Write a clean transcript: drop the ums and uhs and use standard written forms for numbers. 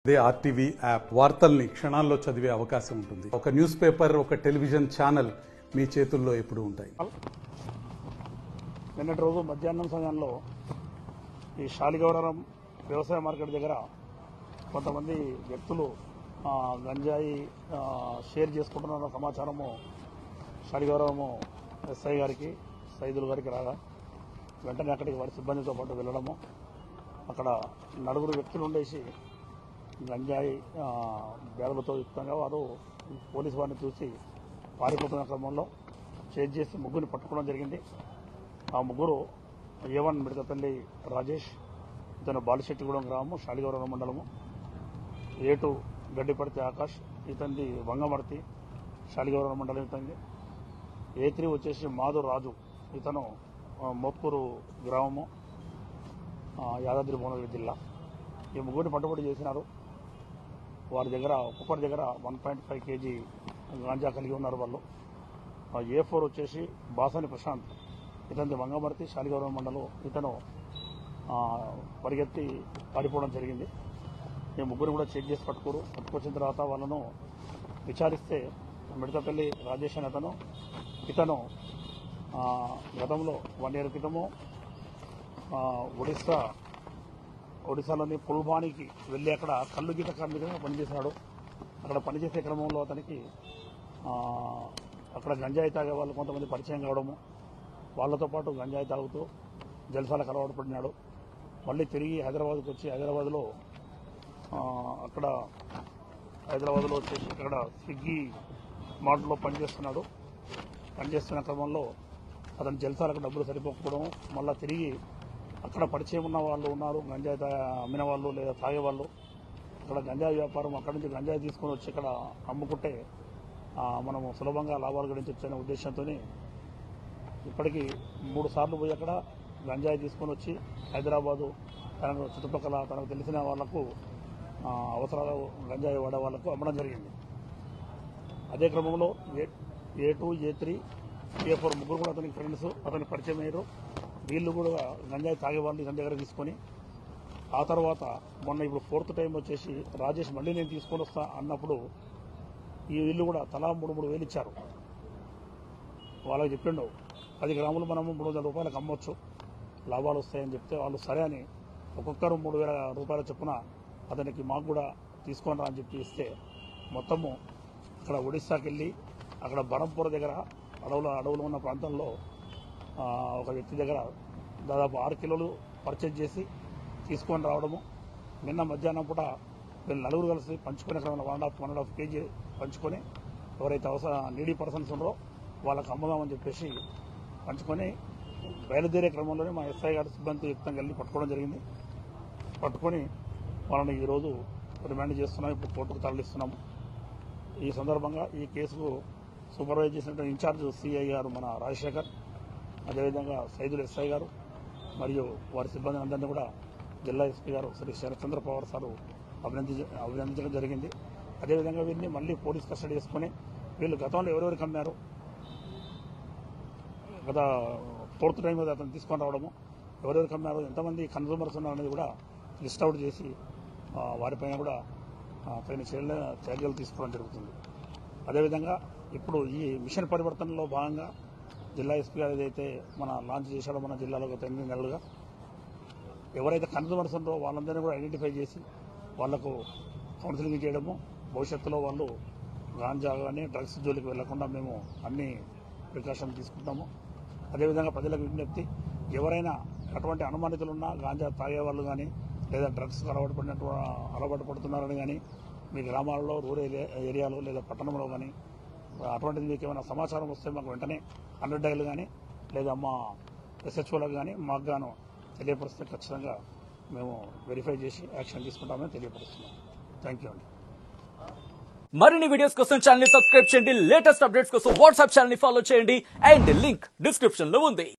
అదే RTV app వార్తల్ని క్షణాల్లో చదివే అవకాశం ఉంటుంది. ఒక న్యూస్ పేపర్, ఒక టెలివిజన్ ఛానల్ మీ చేతుల్లో ఎప్పుడూ ఉంటాయి. నిన్నటి రోజు మధ్యాహ్నం సమయంలో ఈ శాలిగౌరవం వ్యవసాయ మార్కెట్ దగ్గర కొంతమంది వ్యక్తులు గంజాయి షేర్ చేసుకుంటున్న సమాచారము శాలిగౌరవము ఎస్ఐ గారికి, సైదులు గారికి రాగా వెంటనే అక్కడికి వారి సిబ్బందితో పాటు వెళ్ళడము, అక్కడ నలుగురు వ్యక్తులు ఉండేసి గంజాయి బ్యాగులతో యుక్తంగా వారు పోలీసు వారిని చూసి పారిపోతున్న క్రమంలో చేజ్ చేసి ముగ్గురిని పట్టుకోవడం జరిగింది. ఆ ముగ్గురు A1 మిడతపల్లి రాజేష్, ఇతను బాలిశెట్టిగూడెం గ్రామము, శాలిగౌరవం మండలము. A2 గడ్డిపడితే ఆకాష్, ఇతనిది వంగమర్తి, శాలిగౌరవం మండలం ఇతనిది. A3 వచ్చేసి మాధు రాజు, ఇతను మోత్కూరు గ్రామము, యాదాద్రి భువనగిరి జిల్లా. ఈ ముగ్గురిని పట్టుబడి చేసినారు. వారి దగ్గర ఒక్కొక్కరి దగ్గర 1.5 kg గాంజా కలిగి ఉన్నారు వాళ్ళు. A4 వచ్చేసి బాసాని ప్రశాంత్, ఇతని వంగమర్తి, శాలిగౌరవం మండలం. ఇతను పరిగెత్తి పారిపోవడం జరిగింది. ఈ ముగ్గురు కూడా చెక్ చేసి పట్టుకొచ్చిన తర్వాత వాళ్ళను విచారిస్తే మిడతపల్లి రాజేష్ అని ఇతను గతంలో 1 year క్రితము ఒడిశాలోని పుల్వానికి వెళ్ళి అక్కడ కళ్ళు గీత కార్మికుడిగా పనిచేశాడు. అక్కడ పనిచేసే క్రమంలో అతనికి అక్కడ గంజాయి తాగే వాళ్ళు కొంతమంది పరిచయం కావడము, వాళ్లతో పాటు గంజాయి తాగుతూ జల్సాలకు అలవాటు పడినాడు. మళ్ళీ తిరిగి హైదరాబాద్కు వచ్చి హైదరాబాద్లో వచ్చేసి అక్కడ స్విగ్గీ మార్ట్లో పనిచేస్తున్నాడు. పనిచేస్తున్న క్రమంలో అతని జల్సాలకు డబ్బులు సరిపోకపోవడం, మళ్ళీ తిరిగి అక్కడ పరిచయం ఉన్న వాళ్ళు ఉన్నారు, గంజాయి అమ్మిన వాళ్ళు లేదా తాగేవాళ్ళు. అక్కడ గంజాయి వ్యాపారం, అక్కడి నుంచి గంజాయి తీసుకొని వచ్చి ఇక్కడ అమ్ముకుంటే మనము సులభంగా లాభాలు గడించొచ్చనే ఉద్దేశంతో ఇప్పటికీ 3 సార్లు పోయి అక్కడ గంజాయి తీసుకొని వచ్చి హైదరాబాదు తనకు చుట్టుపక్కల తనకు తెలిసిన వాళ్లకు అవసరాలు గంజాయి వాడే వాళ్లకు అమ్మడం జరిగింది. అదే క్రమంలో A2, A3, A4 ముగ్గురు కూడా అతనికి ఫ్రెండ్స్, అతనికి పరిచయం అయ్యారు. వీళ్ళు కూడా గంజాయి తాగేవాళ్ళు ఇతని దగ్గర తీసుకొని, ఆ తర్వాత మొన్న ఇప్పుడు 4th టైం వచ్చేసి రాజేష్ మళ్ళీ నేను తీసుకొని వస్తా అన్నప్పుడు ఈ వీళ్ళు కూడా తలా 3-3 వేలు ఇచ్చారు. వాళ్ళకి చెప్పిండు 10 గ్రాములు మనము 300 రూపాయలకు అమ్మొచ్చు, లాభాలు వస్తాయని చెప్తే వాళ్ళు సరే అని ఒక్కొక్కరు 3000 రూపాయల చొప్పున అతనికి మాకు కూడా తీసుకొని రా అని చెప్పి ఇస్తే మొత్తము అక్కడ ఒడిశాకి వెళ్ళి అక్కడ బరంపూర్ దగ్గర అడవులు ఉన్న ప్రాంతంలో ఒక వ్యక్తి దగ్గర దాదాపు 6 కిలోలు పర్చేజ్ చేసి తీసుకొని రావడము. నిన్న మధ్యాహ్నం పూట వీళ్ళు నలుగురు కలిసి పంచుకునే క్రమంలో 1.5 kg పంచుకొని ఎవరైతే నీడీ పర్సన్స్ ఉన్నారో వాళ్ళకి అమ్ముదామని చెప్పేసి పంచుకొని బయలుదేరే క్రమంలోనే మా ఎస్ఐ గారి సిబ్బంది యుక్తంగా వెళ్ళి పట్టుకోవడం జరిగింది. పట్టుకొని వాళ్ళని ఈరోజు రిమాండ్ చేస్తున్నాం. ఇప్పుడు కోర్టుకు తరలిస్తున్నాము. ఈ సందర్భంగా ఈ కేసుకు సూపర్వైజ్ చేసినట్టు ఇన్ఛార్జ్ సిఐ గారు మన రాజశేఖర్, అదేవిధంగా సైదులు ఎస్ఐ గారు మరియు వారి సిబ్బంది అందరినీ కూడా జిల్లా ఎస్పీ గారు శ్రీ శరత్చంద్ర పవార్ సారు అభినందించడం జరిగింది. అదేవిధంగా వీరిని మళ్ళీ పోలీస్ కస్టడీ చేసుకుని వీళ్ళు గతంలో ఎవరెవరికి అమ్మారు, గత 4th టైం మీద అతను తీసుకొని రావడము, ఎవరెవరికి అమ్మారు, ఎంతమంది కన్సూమర్స్ ఉన్నారు అనేది కూడా లిస్ట్ అవుట్ చేసి వారిపైన కూడా తగిన చర్యలు తీసుకోవడం జరుగుతుంది. అదేవిధంగా ఇప్పుడు ఈ మిషన్ పరివర్తనలో భాగంగా జిల్లా ఎస్పీ గారు ఏదైతే మన లాంచ్ చేశాడో మన జిల్లాలో గత 8 నెలలుగా ఎవరైతే కన్సూమర్స్ ఉన్నారో వాళ్ళందరినీ కూడా ఐడెంటిఫై చేసి వాళ్లకు కౌన్సిలింగ్ చేయడము, భవిష్యత్తులో వాళ్ళు గాంజా కానీ డ్రగ్స్ జోలికి వెళ్లకుండా మేము అన్ని ప్రికాషన్ తీసుకుంటాము. అదేవిధంగా ప్రజలకు విజ్ఞప్తి, ఎవరైనా అటువంటి అనుమానితులున్నా గాంజా తాగేవాళ్ళు కానీ లేదా డ్రగ్స్కి అలవాటు పడుతున్నారని కానీ మీ గ్రామాలలో, రూరల్ ఏరియాలో లేదా పట్టణంలో కానీ అటువంటిది మీకు ఏమైనా సమాచారం వస్తే మాకు వెంటనే 100 డైల్ కానీ లేదా మా SHOలకు కానీ మాకు గాను తెలియపరిస్తే ఖచ్చితంగా మేము వెరిఫై చేసి యాక్షన్ తీసుకుంటామని తెలియపరుస్తున్నాం. థ్యాంక్ యూ అండి. మరిన్ని వీడియోస్ కోసం ఛానల్ ని సబ్స్క్రైబ్ చేయండి. లేటెస్ట్ అప్డేట్స్ కోసం వాట్సాప్ ఛానల్ ని ఫాలో చేయండి. అండ్ లింక్ డిస్క్రిప్షన్ లో ఉంది.